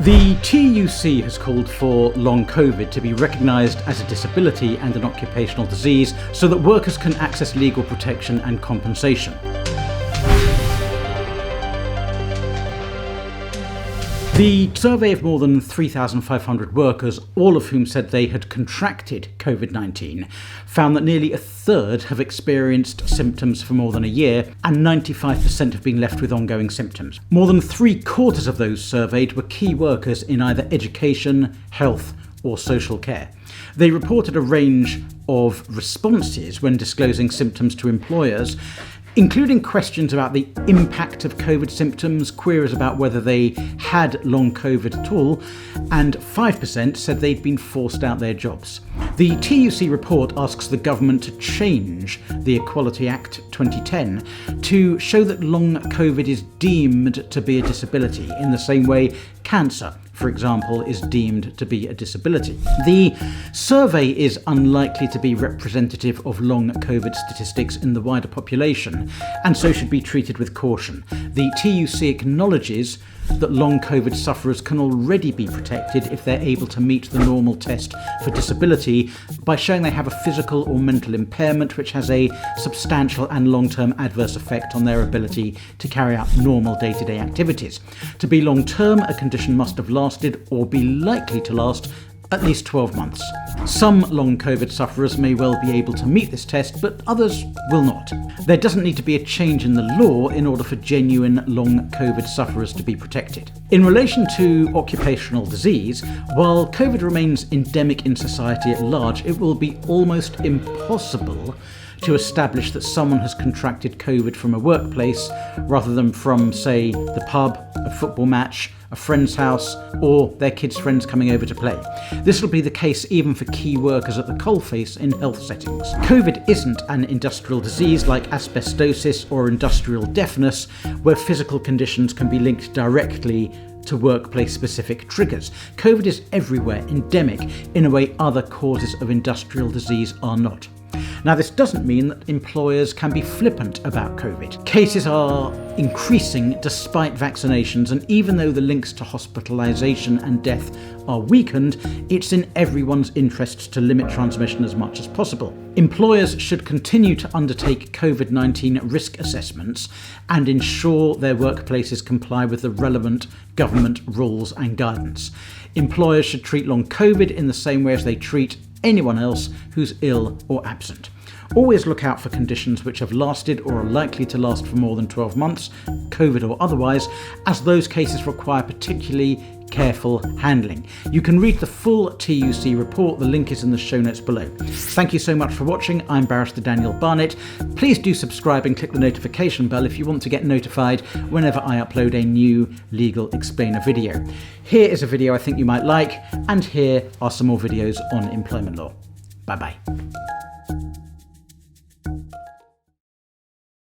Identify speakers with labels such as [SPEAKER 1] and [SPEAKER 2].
[SPEAKER 1] The TUC has called for long COVID to be recognised as a disability and an occupational disease so that workers can access legal protection and compensation. The survey of more than 3,500 workers, all of whom said they had contracted COVID-19, found that nearly a third have experienced symptoms for more than a year, and 95% have been left with ongoing symptoms. More than 3/4 of those surveyed were key workers in either education, health, or social care. They reported a range of responses when disclosing symptoms to employers, including questions about the impact of COVID symptoms, queries about whether they had long COVID at all, and 5% said they'd been forced out their jobs. The TUC report asks the government to change the Equality Act 2010 to show that long COVID is deemed to be a disability in the same way cancer, for example, is deemed to be a disability. The survey is unlikely to be representative of long COVID statistics in the wider population, and so should be treated with caution. The TUC acknowledges that long COVID sufferers can already be protected if they're able to meet the normal test for disability by showing they have a physical or mental impairment which has a substantial and long-term adverse effect on their ability to carry out normal day-to-day activities. To be long-term, a condition must have lasted or be likely to last at least 12 months. Some long COVID sufferers may well be able to meet this test, but others will not. There doesn't need to be a change in the law in order for genuine long COVID sufferers to be protected. In relation to occupational disease, while COVID remains endemic in society at large, it will be almost impossible to establish that someone has contracted COVID from a workplace rather than from, say, the pub, a football match, a friend's house, or their kids' friends coming over to play. This will be the case even for key workers at the coalface in health settings. COVID isn't an industrial disease like asbestosis or industrial deafness, where physical conditions can be linked directly to workplace-specific triggers. COVID is everywhere, endemic, in a way other causes of industrial disease are not. Now, this doesn't mean that employers can be flippant about COVID. Cases are increasing despite vaccinations, and even though the links to hospitalisation and death are weakened, it's in everyone's interests to limit transmission as much as possible. Employers should continue to undertake COVID-19 risk assessments and ensure their workplaces comply with the relevant government rules and guidance. Employers should treat long COVID in the same way as they treat anyone else who's ill or absent. Always look out for conditions which have lasted or are likely to last for more than 12 months, COVID or otherwise, as those cases require particularly careful handling. You can read the full TUC report, the link is in the show notes below. Thank you so much for watching. I'm Barrister Daniel Barnett. Please do subscribe and click the notification bell if you want to get notified whenever I upload a new Legal Explainer video. Here is a video I think you might like, and here are some more videos on employment law. Bye bye.